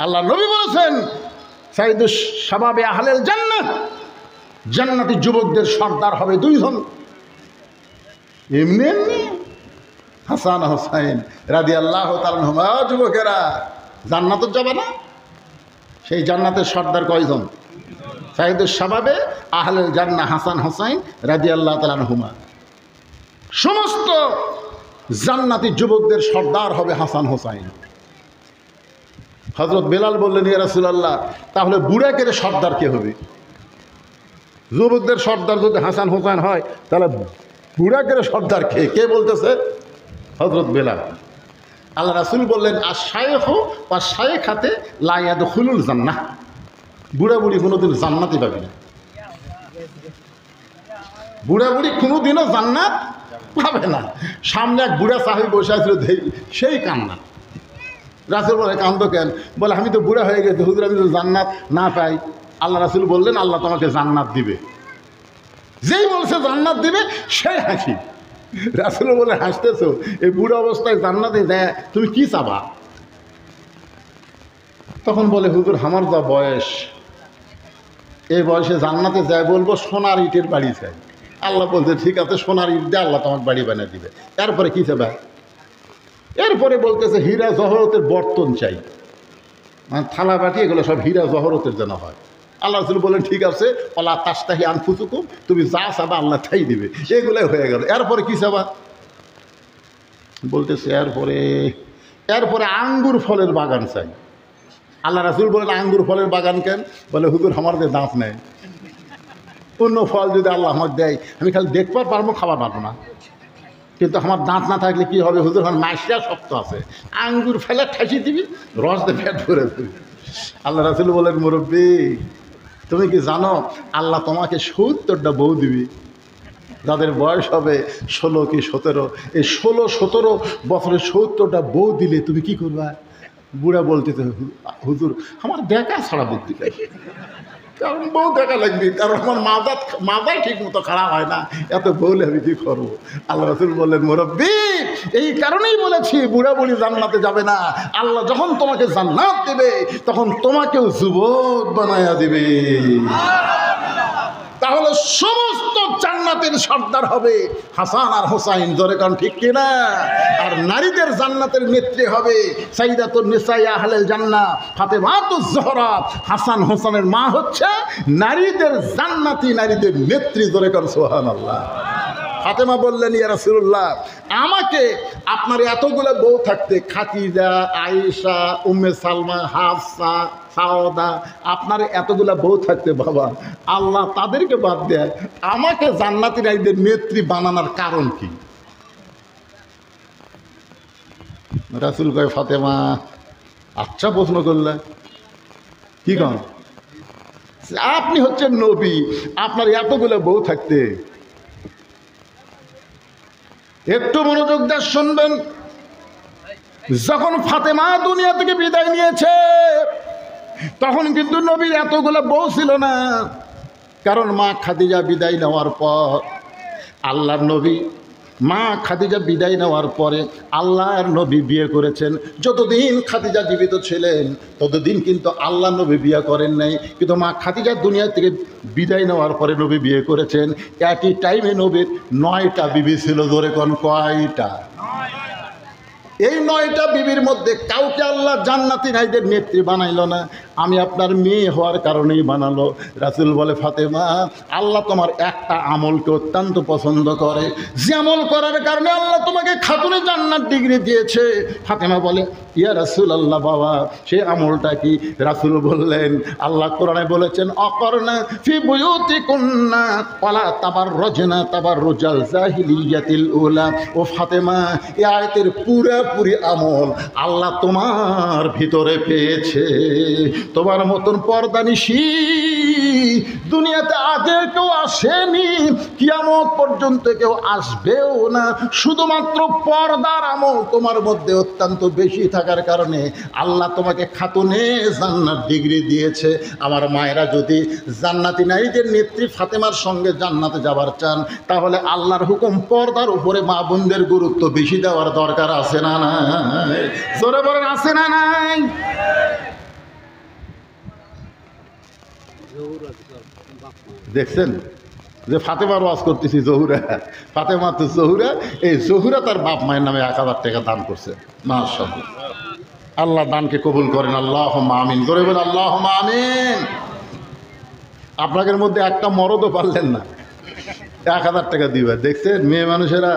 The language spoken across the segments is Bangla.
আল্লাহ নবী বলেছেন সাইয়্যিদুশ শাবাবে আহলেল জান্নাহ, জান্নাতি যুবকদের সর্দার হবে দুইজন। এমনি এমনি হাসান হোসাইন রাদিয়াল্লাহু তাআলা আনহুমা, যুবকেরা জান্নাতে যাবে না? সেই জান্নাতের সর্দার কয়জন? সাইয়্যিদুশ শাবাবে আহলেল জান্নাহ হাসান হোসাইন রাদিয়াল্লাহু তাআলা আনহুমা। সমস্ত জান্নাতি যুবকদের সর্দার হবে হাসান হোসাইন। হযরত বেলাল বললেন, ইয়া রাসূলুল্লাহ, তাহলে বুড়াকের সর্দার কে হবে? যুবকদের সর্দার যদি হাসান হোসাইন হয়, তাহলে বুড়াকের সর্দার কে? কে বলতেছে? হযরত বেলাল। আল্লাহ রাসূল বললেন, আশ-শাইখু ওয়াশ-শাইখাতে লা ইয়াদখুলুল জান্নাহ। বুড়া বুড়ি কোনোদিন জান্নাতই পাবে না। বুড়া বুড়ি কোনোদিনও জান্নাত পাবে না। সামনে এক বুড়া সাহাবী বসে আছিল, সেই কান্না। রাসূল বলে, কান্দো কেন? বলে, আমি তো বুড়া হয়ে গেছি হুজুর, আমি তো জান্নাত না পাই। আল্লাহ রাসূল বললেন, আল্লাহ তোমাকে জান্নাত দিবে। যেই বলছে জান্নাত দিবে, সেই হাসি। রাসূল বলে, হাসতেছো? এই বুড়া অবস্থায় জান্নাতে যায় তুমি কি চাবা? তখন বলে, হুজুর আমার যা বয়স, এই বয়সে জান্নাতে যায় বলবো সোনার ইটের বাড়ি চাই। আল্লাহ বলছে, ঠিক আছে, সোনার ইট দিয়ে আল্লাহ তোমার বাড়ি বানিয়ে দিবে। এরপরে কী চাবা? এরপরে বলতেছে হীরা জহরতের বর্তন চাই, মানে থালা বাটি, এগুলো সব হীরা জহরতের যেন হয়। আল্লাহ রাসূল বলেন, ঠিক আছে, ওয়ালা তাস্তাহি আনফুসুকুম, তুমি যা চাবা আল্লাহ তাই দিবে। এগুলোই হয়ে গেল। এরপরে কী চাবা? বলতেছে এরপরে আঙ্গুর ফলের বাগান চাই। আল্লাহ রাসূল বলেন, আঙ্গুর ফলের বাগান কেন? বলে, হুজুর আমার যে দাঁত নেই, অন্য ফল যদি আল্লাহ আমাকে দেয়, আমি খালি দেখবার পারবো, খাবার পারবো না। কিন্তু আমার দাঁত না থাকলে কি হবে হুজুর? আমার মাইশা শক্ত আছে, আঙ্গুর ফেলে ঠাসি দিবি, রস দিয়ে পেট ভরে দিবি। আল্লাহ রাসূল বলেন, মুরব্বী, তুমি কি জানো আল্লাহ তোমাকে ৭০টা বউ দিবি, যাদের বয়স হবে ১৬ কি ১৭। এই ১৬-১৭ বছরে ৭০টা বউ দিলে তুমি কি করবা? বুড়া বলতেছে, হুজুর আমার দেখা ছাড়া বুদ্ধি পাই, কারণ বউ দেখা লাগবে, কারণ আমার মাজাই ঠিক মতো খারাপ হয় না, এত বউলে আমি কি করবো? আল্লাহ রাসূল বললেন, মুরব্বী, এই কারণেই বলেছি বুড়া বুড়ি জান্নাতে যাবে না। আল্লাহ যখন তোমাকে জান্নাত দেবে, তখন তোমাকেও যুবক বানায়া দিবে। তাহলে সমস্ত জান্নাতের সর্দার হবে হাসান আর হোসাইন, জোরে কারণ ঠিক কিনা? আর নারীদের জান্নাতের নেত্রী হবে সাইয়্যিদাতুন নিসায়ে আহলেল জান্নাহ ফাতেমাতুজ জোহরা। হাসান হোসেনের মা হচ্ছে নারীদের জান্নাতি, নারীদের নেত্রী, জোরে কারণ সুবহানাল্লাহ। ফাতেমা বললেন, ইয়া রাসূলুল্লাহ, আমাকে আপনার এতগুলো বউ থাকতে, খাদিজা, আয়েশা, উম্মে সালমা, হাফসা, সাওদা, আপনার এতগুলা বউ থাকতে বাবা আল্লাহ তাদেরকে বাদ দেয়, আমাকে জান্নাতি নারীদের নেত্রী বানানোর কারণ কি? রাসূল কয়, ফাতেমা আচ্ছা প্রশ্ন করলে, কি কন? আপনি হচ্ছেন নবী, আপনার এতগুলো বউ থাকতে, একটু মনোযোগ দিয়ে শুনবেন। যখন ফাতেমা দুনিয়া থেকে বিদায় নিয়েছে, তখন কিন্তু নবীর এতগুলো বউ ছিল না, কারণ মা খাদিজা বিদায় নেওয়ার পর আল্লাহর নবী, মা খাদিজা বিদায় নেওয়ার পরে আল্লাহর নবী বিয়ে করেছেন। যতদিন খাদিজা জীবিত ছিলেন ততদিন কিন্তু আল্লাহ নবী বিয়ে করেন নাই, কিন্তু মা খাদিজা দুনিয়া থেকে বিদায় নেওয়ার পরে নবী বিয়ে করেছেন। একই টাইমে নবীর 9টা বিবি ছিল। জোরে কোন কয়টা? এই 9টা বিবির মধ্যে কাউকে আল্লাহ জান্নাতি নারীদের নেত্রী বানাইল না, আমি আপনার মেয়ে হওয়ার কারণেই বানালো। রাসূল বলে, ফাতেমা আল্লাহ তোমার একটা আমলকে অত্যন্ত পছন্দ করে, যে আমল করার কারণে আল্লাহ তোমাকে খাতুনে জান্নাত ডিগ্রি দিয়েছে। ফাতেমা বলে, ইয়া রাসূলুল্লাহ, বাবা সে আমলটা কি? রাসূল বললেন, আল্লাহ কোরআনে বলেছেন, অকরনা ফি বুয়ুতিকুন্না ওয়ালা তাবাররুজনা তাবাররুজাল জাহিলিয়াতিল উলা। ও ফাতেমা, এই আয়াতের পুরোপুরি আমল আল্লাহ তোমার ভিতরে পেয়েছে। তোমার মতন পর্দানিশী দুনিয়াতে আগে কেউ আসেনি, কিয়ামত পর্যন্ত কেউ আসবেও না। শুধুমাত্র পর্দার আমল তোমার মধ্যে অত্যন্ত বেশি থাকার কারণে আল্লাহ তোমাকে খাতুনে জান্নাত ডিগ্রি দিয়েছে। আমার মায়েরা যদি জান্নাতি নারীদের নেত্রী ফাতেমার সঙ্গে জান্নাতে যাবার চান, তাহলে আল্লাহর হুকুম পর্দার উপরে মা বোনদের গুরুত্ব বেশি দেওয়ার দরকার আছে না নাই? জোরে বলেন, আছে না নাই? দেখছেন যে ফাতেমার ওয়াজ করতেছি জহুরা, ফাতেমা তো জহুরা, এই জহুরা তার বাপ মায়ের নামে 1000 টাকা দান করছে। মাশাআল্লাহ, আল্লাহ দানকে কবুল করেন। আল্লাহুম্মা আমিন, জোরে বলে আল্লাহুম্মা আমিন। আপনাদের মধ্যে একটা মরদও পারলেন না 1000 টাকা দিবে। দেখছেন মেয়ে মানুষেরা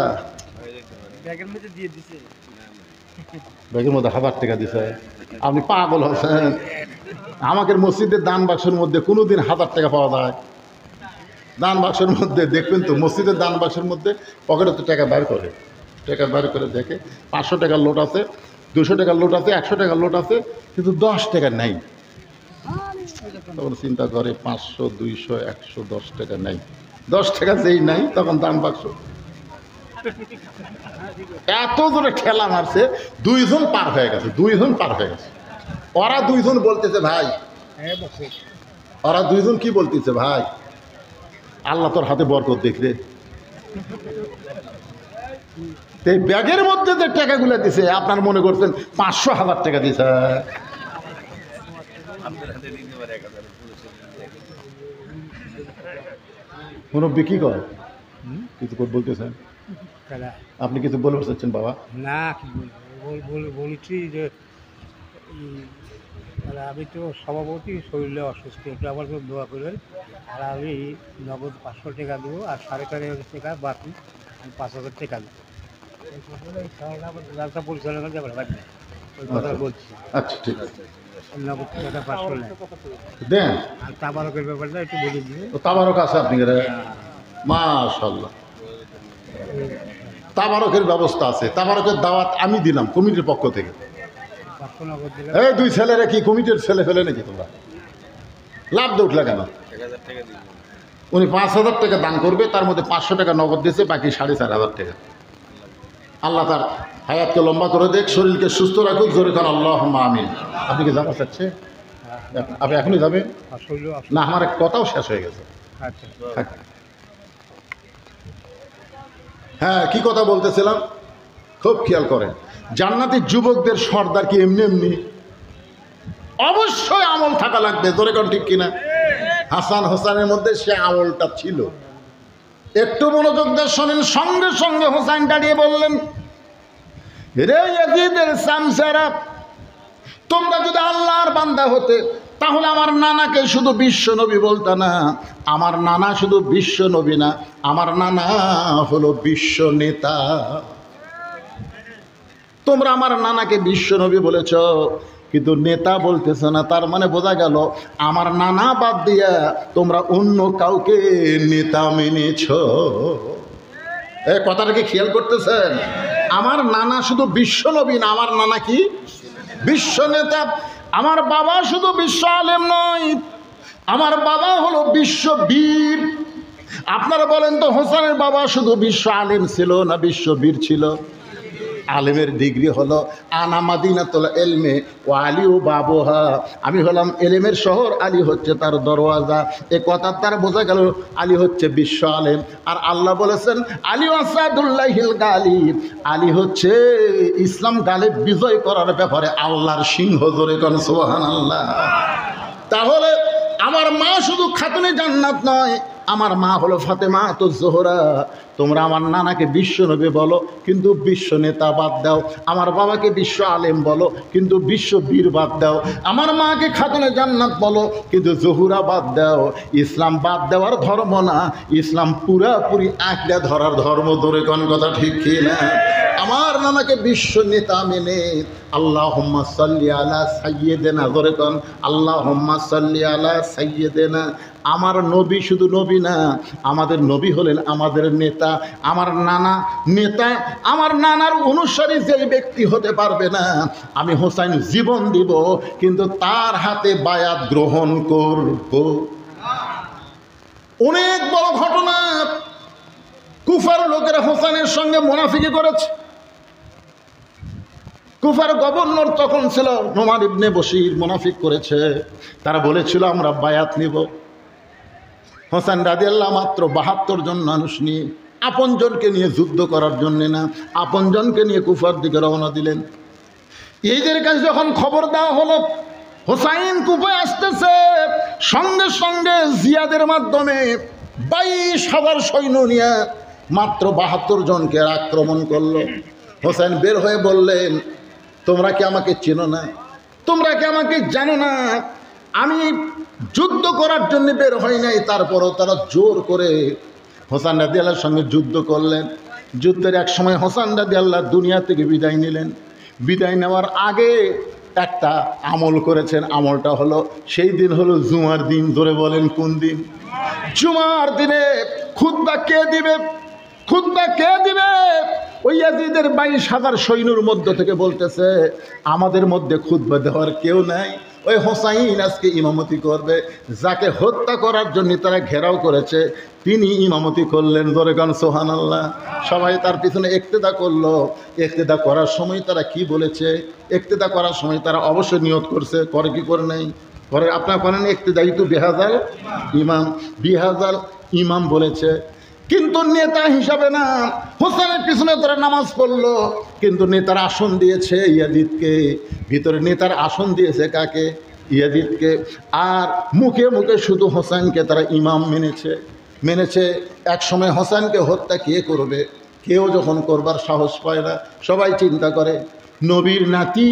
ব্যাগের মধ্যে 1000 টাকা দিছে। আপনি পাগল হচ্ছেন। আমাদের মসজিদের দান বাক্সের মধ্যে কোনোদিন 1000 টাকা পাওয়া যায়? দান বাক্সের মধ্যে দেখবেন তো, মসজিদের দান বাক্সের মধ্যে পকেটে তো টাকা বের করে, দেখে 500 টাকার লোট আছে, 200 টাকার লোট আছে, 100 টাকার লোট আছে, কিন্তু 10 টাকা নেই। তখন চিন্তা করে 500, 200, 100, 10 টাকা নেই। 10 টাকা যেই নাই তখন দান বাক্স এত জোরে ঠেলা মারছে, 2 জন পার হয়ে গেছে। ওরা 2 জন বলতেছে ভাই, ওরা 2 জন কি বলতেছে ভাই, আল্লাহ তোর হাতে বরকত দেখলে। এই ব্যাগের মধ্যে যে টাকাগুলো দিছে আপনার মনে করছেন 500,000 টাকা দিছে। মুরব্বী কি করে, কিছু বলতেছেন আপনি? কিছু বলতে চাচ্ছেন বাবা? না, কি বলছি যে আমি তো সভাপতি, শরীরে অসুস্থ, একটু আমার জন্য দোয়া করবেন। আর আমি নগদ 500 টাকা দেবো, আর 4,500 টাকা বাকি আমি 5,000 টাকা দেবো। ব্যবসা পরিচালনা যাবে ওই কথা বলছি। আচ্ছা ঠিক আছে, নগদ টাকা 500 নেয় দেন। আর তাবারকের ব্যাপারটা একটু বলে দিবে। তো তাবারক আছে আপনি? মাশাআল্লাহ, তাবারকের ব্যবস্থা আছে। তাবারকের দাওয়াত আমি দিলাম কমিটির পক্ষ থেকে। এই 2 ছেলেরা কি কমিটির ছেলে ফেলে নাকি? তোমরা লাভ দিয়ে উঠলে কেন? উনি 5,000 টাকা দান করবে, তার মধ্যে 500 টাকা নগদ দিয়েছে, বাকি 4,500 টাকা। আল্লাহ তার হায়াতকে লম্বা করে দেখ, শরীরকে সুস্থ রাখুক, জোরে খান আল্লাহুম্মা আমিন। আপনি কি যাওয়া চাচ্ছে? আপনি এখনই যাবেন না? আমার এক কথাও শেষ হয়ে গেছে। হ্যাঁ, কি কথা বলতেছিলাম, খুব খেয়াল করেন। জান্নাতের যুবকদের সর্দার কি এমনি এমনি? অবশ্যই আমল থাকা লাগবে, জোরে কোন ঠিক কিনা? হাসান হোসেনের মধ্যে সে আমলটা ছিল। একটু মনোযোগ দিয়ে শোনেন। সঙ্গে সঙ্গে হোসেন দাঁড়িয়ে বললেন, রে ইয়াজিদের সামসারা, তোমরা যদি আল্লাহর বান্দা হতে তাহলে আমার নানাকে শুধু বিশ্ব নবী বলতো না। আমার নানা শুধু বিশ্ব নবী না, আমার নানা হলো বিশ্ব নেতা। তোমরা আমার নানাকে বিশ্ব নবী বলেছ, কিন্তু নেতা বলতেছ না। তার মানে বোঝা গেল আমার নানা বাদ দিয়া তোমরা অন্য কাউকে নেতা মেনেছ। এই কথাটাকে খেয়াল করতেছেন? আমার নানা শুধু বিশ্ব নবী না, আমার নানা কি বিশ্ব নেতা। আমার বাবা শুধু বিশ্ব আলেম নয়, আমার বাবা হলো বিশ্ব বীর। আপনারা বলেন তো, হোসেনের বাবা শুধু বিশ্ব আলেম ছিল না বিশ্ব বীর ছিল? আলেমের ডিগ্রি হলো আনা মাদিনাতুল ইলমি ওয়া আলী ও বাবুহা, আমি হলাম এলেমের শহর, আলী হচ্ছে তার দরওয়াজা। এ কথা তার বোঝা গেল আলী হচ্ছে বিশ্ব আলেম। আর আল্লাহ বলেছেন আলী আসাদুল্লাহিল গালিব, আলী হচ্ছে ইসলাম গালিব বিজয় করার ব্যাপারে আল্লাহর সিংহ। জোরে কোন সুবহানাল্লাহ। তাহলে আমার মা শুধু খাতুনে জান্নাত নয়, আমার মা হলো ফাতেমা তো জোহরা। তোমরা আমার নানাকে বিশ্ব নবী বলো, কিন্তু বিশ্ব নেতা বাদ দাও। আমার বাবাকে বিশ্ব আলেম বলো, কিন্তু বিশ্ব বীর বাদ দাও। আমার মাকে খাতুনে জান্নাত বলো, কিন্তু জহুরা বাদ দাও। ইসলাম বাদ দেওয়ার ধর্ম না, ইসলাম পুরাপুরি আঁকড়ে ধরার ধর্ম। ধরে কোন কথা ঠিক কি না? আমার নানাকে বিশ্ব নেতা মেনে আল্লাহুম্মা সাল্লি আলা সাইয়্যিদিনা, ধরে কোন আল্লাহুম্মা সাল্লি আলা সাইয়্যিদিনা। আমার নবী শুধু নবী না, আমাদের নবী হলেন আমাদের নেতা। আমার নানা নেতা, আমার নানার অনুসারী যে ব্যক্তি হতে পারবে না, আমি হোসেন জীবন দিব, কিন্তু তার হাতে বায়াত গ্রহণ করব। অনেক বড় ঘটনা। কুফার লোকেরা হোসেনের সঙ্গে মুনাফিকি করেছে। কুফার গভর্নর তখন ছিল নোমান ইবনে বশির, মুনাফিক করেছে। তারা বলেছিল আমরা বায়াত নিব। হোসেন রাদিয়াল্লাহু মাত্র 72 জন মানুষ নিয়ে, আপনজনকে নিয়ে যুদ্ধ করার জন্য না, আপনজনকে নিয়ে কুফার দিকে রওনা দিলেন। এইদের কাছে যখন খবর দেওয়া হলো হোসাইন কুফায় আসতেছে, সঙ্গে সঙ্গে জিয়াদের মাধ্যমে 22,000 সৈন্য নিয়ে মাত্র 72 জনকে আক্রমণ করলো। হোসেন বের হয়ে বললেন, তোমরা কি আমাকে চেনো না? তোমরা কি আমাকে জানো না? আমি যুদ্ধ করার জন্য বের হই নাই। তারপরও তারা জোর করে হোসেন রাদিয়াল্লাহর সঙ্গে যুদ্ধ করলেন। যুদ্ধের এক সময় হোসেন রাদিয়াল্লাহ দুনিয়া থেকে বিদায় নিলেন। বিদায় নেওয়ার আগে একটা আমল করেছেন। আমলটা হলো, সেই দিন হলো জুমার দিন। ধরে বলেন কোন দিন? জুমার দিনে খুতবা কে দিবে? খুতবা কে দিবে? ওই ইয়াজিদের 22,000 সৈন্যর মধ্য থেকে বলতেছে, আমাদের মধ্যে খুতবা দেওয়ার কেউ নাই, ওই হোসাইন আজকে ইমামতি করবে। যাকে হত্যা করার জন্য তারা ঘেরাও করেছে, তিনি ইমামতি করলেন। ধরে গান সুবহানাল্লাহ। সবাই তার পিছনে ইক্তেদা করলো। ইক্তেদা করার সময় তারা কি বলেছে? ইক্তেদা করার সময় তারা অবশ্যই নিয়ত করছে, করে কি করে নাই? করে। আপনার করেন ইক্তেদাই তো বিহাজাল ইমাম, বিহাজাল ইমাম বলেছে, কিন্তু নেতা হিসাবে না। হোসেনের পিছনে তারা নামাজ পড়লো, কিন্তু নেতার আসন দিয়েছে ইয়াজিদকে। ভিতরে নেতার আসন দিয়েছে কাকে? ইয়াজিদকে। আর মুখে মুখে শুধু হোসেনকে তারা ইমাম মেনেছে। এক সময় হোসেনকে হত্যা কে করবে? কেউ যখন করবার সাহস পায় না, সবাই চিন্তা করে নবীর নাতি,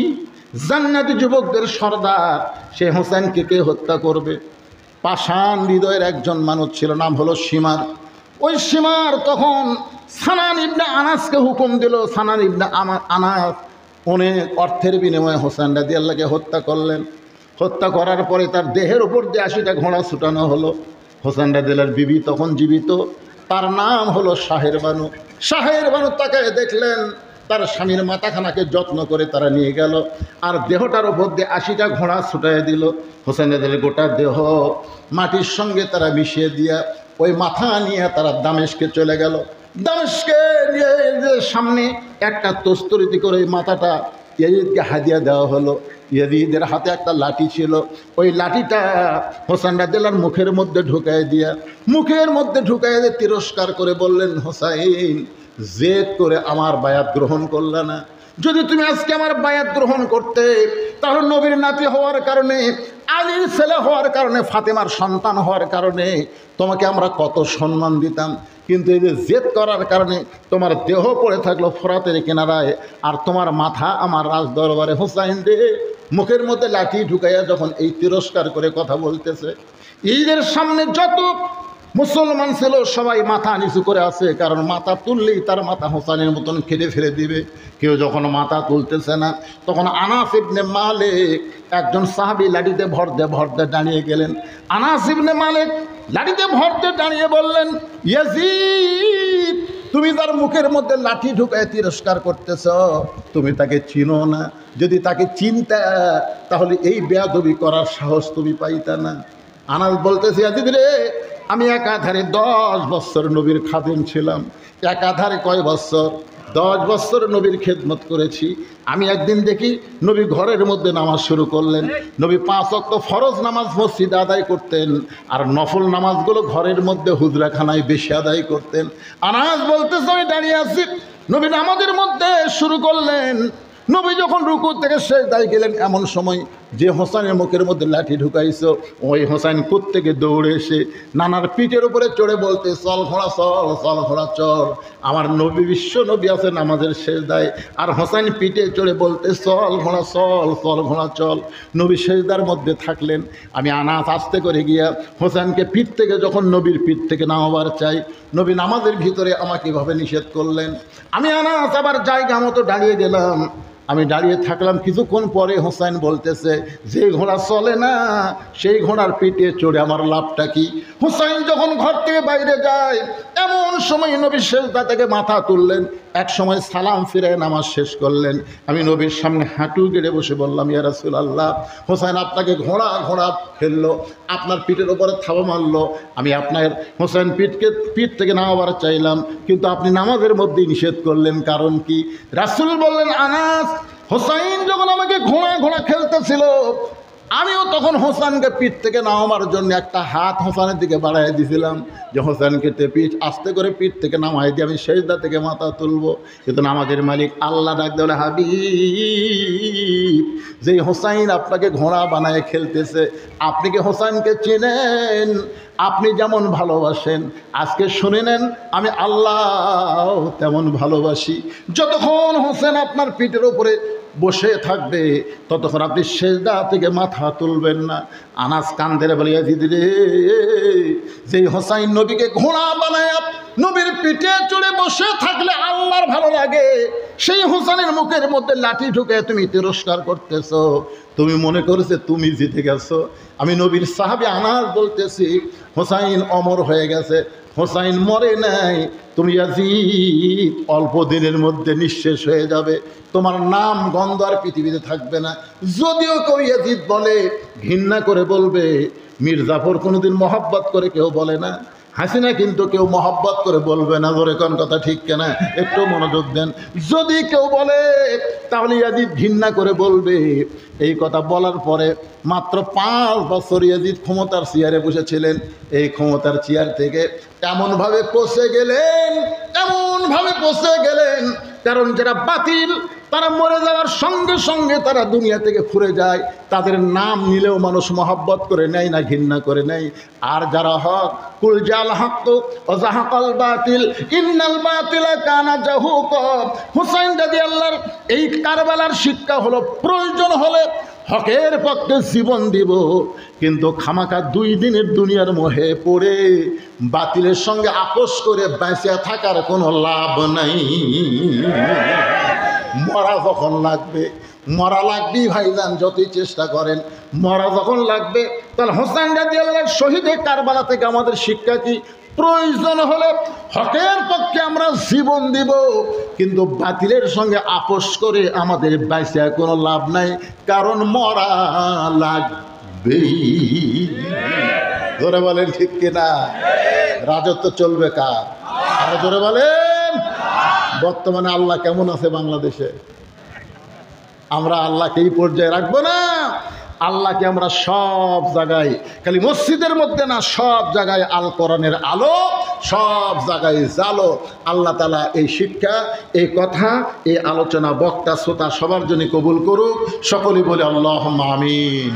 জান্নাতি যুবকদের সর্দার, সে হোসেনকে কে হত্যা করবে? পাষাণ হৃদয়ের একজন মানুষ ছিল, নাম হলো সীমার। ওই সীমার তখন সানান ইবনে আনাসকে হুকুম দিল। সানান ইবনে আনাস অনেক অর্থের বিনিময়ে হোসেন রাদিয়াল্লাহকে হত্যা করলেন। হত্যা করার পরে তার দেহের উপর দিয়ে 80টা ঘোড়া ছুটানো হলো। হোসেন রাদিয়াল্লাহর বিবি তখন জীবিত, তার নাম হলো শাহের বানু। শাহের বানু তাকায় দেখলেন তার স্বামীর মাথাখানাকে যত্ন করে তারা নিয়ে গেল, আর দেহটার উপর দিয়ে 80টা ঘোড়া ছুটাই দিল। হোসেন রাদিয়াল্লাহর গোটা দেহ মাটির সঙ্গে তারা মিশিয়ে দিয়া ওই মাথা নিয়ে তারা দামেস্কে চলে গেল। দামেস্কে নিয়ে সামনে একটা তস্তরিতি করে ওই মাথাটা ইয়াজিদকে হাদিয়া দেওয়া হলো। ইয়াজিদের হাতে একটা লাঠি ছিল, ওই লাঠিটা হোসেন রাদিয়াল্লাহর মুখের মধ্যে ঢুকাই দিয়ে তিরস্কার করে বললেন, হোসাইন, জেদ করে আমার বায়াত গ্রহণ করলে না। যদি তুমি আজকে আমার বায়াত গ্রহণ করতে, তাহলে নবীর নাতি হওয়ার কারণে, আলীর ছেলে হওয়ার কারণে, ফাতেমার সন্তান হওয়ার কারণে তোমাকে আমরা কত সম্মান দিতাম। কিন্তু এই যে জেদ করার কারণে তোমার দেহ পড়ে থাকলো ফোরাতের কিনারায়, আর তোমার মাথা আমার রাজ দরবারে। হোসাইন রে, মুখের মধ্যে লাঠি ঢুকাইয়া যখন এই তিরস্কার করে কথা বলতেছে, ঈদের সামনে যত মুসলমান ছিল সবাই মাথা নিচু করে আছে, কারণ মাথা তুললেই তার মাথা হোসাইনের মতন খেটে ফেলে দিবে। কেউ যখন মাথা তুলতেছে না, তখন আনাস ইবনে মালিক, একজন সাহাবী, লাঠিতে ভরতে দাঁড়িয়ে গেলেন। আনাস ইবনে মালিক লাঠিতে ভরতে দাঁড়িয়ে বললেন, ইয়াজিদ, তুমি তার মুখের মধ্যে লাঠি ঢুকায় তিরস্কার করতেছ, তুমি তাকে চিনো না। যদি তাকে চিনতা, তাহলে এই বেয়াদবি করার সাহস তুমি পাইতা না। আনাস বলতেছে, ইয়াজিদ রে, আমি একাধারে 10 বছর নবীর খাদেম ছিলাম। একাধারে কয় বছর? 10 বছর নবীর খেদমত করেছি। আমি একদিন দেখি নবী ঘরের মধ্যে নামাজ শুরু করলেন। নবী 5 ওয়াক্ত ফরজ নামাজ মসজিদে আদায় করতেন, আর নফল নামাজগুলো ঘরের মধ্যে হুজরাখানায় বেশি আদায় করতেন। আনাস বলতেছে, আমি দাঁড়িয়ে আছি, নবী নামাজের মধ্যে শুরু করলেন। নবী যখন রুকু থেকে সিজদায় গেলেন, এমন সময় যে হোসেনের মুখের মধ্যে লাঠি ঢুকাইছো, ওই হোসেন কোত্থেকে দৌড়ে এসে নানার পিঠের উপরে চড়ে বলতে, চল ঘোড়া চল, চল ঘোড়া চল। আমার নবী, বিশ্ব নবী আছে নামাজের সিজদায়, আর হোসেন পিঠে চড়ে বলতে, চল ঘোড়া চল, চল ঘোড়া চল। নবী সিজদার মধ্যে থাকলেন। আমি আনাস আস্তে করে গিয়া হোসেনকে পিঠ থেকে যখন নবীর পিঠ থেকে নামাবার চাই, নবী নামাজের ভিতরে আমাকে এভাবে নিষেধ করলেন। আমি আনাস আবার জায়গা মতো দাঁড়িয়ে গেলাম। আমি দাঁড়িয়ে থাকলাম, কিছুক্ষণ পরে হোসেন বলতেছে, যে ঘোড়া চলে না সেই ঘোড়ার পিঠে চড়ে আমার লাভটা কি? হোসেন যখন ঘর থেকে বাইরে যায়, এমন সময় নবী সিজদা থেকে মাথা তুললেন। এক সময় সালাম ফিরে নামাজ শেষ করলেন। আমি নবীর সামনে হাঁটু গেড়ে বসে বললাম, ইয়া রাসূলুল্লাহ, হোসেন আপনাকে ঘোড়া ফেললো, আপনার পিঠের উপরে থাবা মারলো। আমি আপনার হোসেন পিঠ থেকে নামাবার চাইলাম, কিন্তু আপনি নামাজের মধ্যেই নিষেধ করলেন, কারণ কি? রাসূল বললেন, আনাস, হোসাইন যখন আমাকে ঘোড়া খেলতেছিল, আমিও তখন হোসেনকে পিঠ থেকে নামার জন্য একটা হাত হোসেনের দিকে বাড়াই দিয়েছিলাম যে হোসেনকে পিঠ আস্তে করে পিঠ থেকে নামাই দিয়ে আমি সেজদা থেকে মাথা তুলবো। কিন্তু নামাজের মালিক আল্লাহ ডাক দেওয়া হাবিব, যেই হোসাইন আপনাকে ঘোড়া বানায় খেলতেছে, আপনি কি হোসেনকে চেনেন? আপনি যেমন ভালোবাসেন আজকে শুনে নেন, আমি আল্লাহ তেমন ভালোবাসি। যতক্ষণ হোসেন আপনার পিঠের উপরে বসে থাকবে ততক্ষণ আপনি সেজদা থেকে মাথা তুলবেন না। আনাস কান্দের বলিয়া দিদি রে, যেই হোসাইন নবীকে ঘোড়া বানায় নবীর পিঠে চড়ে বসে থাকলে আল্লাহর ভালো লাগে, সেই হোসেনের মুখের মধ্যে লাঠি ঢুকে তুমি তিরস্কার করতেছো, তুমি মনে করেছে তুমি জিতে গেছো। আমি নবীর সাহাবী আনাস বলতেছি, হোসাইন অমর হয়ে গেছে, হোসাইন মরে নাই। তুমি ইয়াজিদ অল্প দিনের মধ্যে নিঃশেষ হয়ে যাবে, তোমার নাম গন্ধ আর পৃথিবীতে থাকবে না। যদিও কেউ ইয়াজিদ বলে, ঘৃণা করে বলবে। মীর জাফর কোনোদিন মহব্বত করে কেউ বলে না, হাসিনা কিন্তু কেউ মহব্বত করে বলবে না। ধরে কোন কথা ঠিক কেনা? একটু মনোযোগ দেন। যদি কেউ বলে তাহলে ইয়াজিদ ঘৃণা করে বলবে। এই কথা বলার পরে মাত্র 5 বছর ইয়াজিদ ক্ষমতার চেয়ারে বসেছিলেন। এই ক্ষমতার চেয়ার থেকে এমনভাবে পচে গেলেন, এমনভাবে পচে গেলেন, কারণ যারা বাতিল তারা মরে যাওয়ার সঙ্গে সঙ্গে তারা দুনিয়া থেকে ফুরে যায়, তাদের নাম নিলেও মানুষ মহব্বত করে নেয় না, ঘৃণা করে নেয়। আর যারা হক, কুল জাল হক ও জাহাকাল বাতিল ইন্নাল বাতিলা কানা জাহুকা। হুসাইন রাদিয়াল্লাহর এই কারবালার শিক্ষা হলো, প্রয়োজন হলে হকের পক্ষে জীবন দিব, কিন্তু খামাখা 2 দিনের দুনিয়ার মোহে পড়ে বাতিলের সঙ্গে আপোষ করে বেঁচে থাকার কোনো লাভ নাই। মরা যখন লাগবে, মরা লাগবেই ভাইজান, যতই চেষ্টা করেন। মরা যখন লাগবে, তাহলে হোসেন রাদিয়াল্লাহু শহীদে কারবালা থেকে আমাদের শিক্ষা কি? প্রয়োজন হলে হকের পক্ষে আমরা জীবন দিব, কিন্তু বাতিলের সঙ্গে আপোষ করে আমাদের বেঁচে কোনো লাভ নাই, কারণ মরা লাগবেই। ধরে বলেন ঠিক কিনা? রাজত্ব চলবে কার? আর ধরে বলেন, বর্তমানে আল্লাহ কেমন আছে বাংলাদেশে? আমরা আল্লাহকে এই পর্যায়ে রাখবো না। আল্লাহকে আমরা সব জায়গায়, খালি মসজিদের মধ্যে না, সব জায়গায় আল কোরআনের আলো, সব জায়গায় জালো। আল্লাহ তাআলা এই শিক্ষা, এই কথা, এই আলোচনা বক্তা শ্রোতা সবার জন্য কবুল করুক। সকলেই বলে আল্লাহুম্মা আমিন।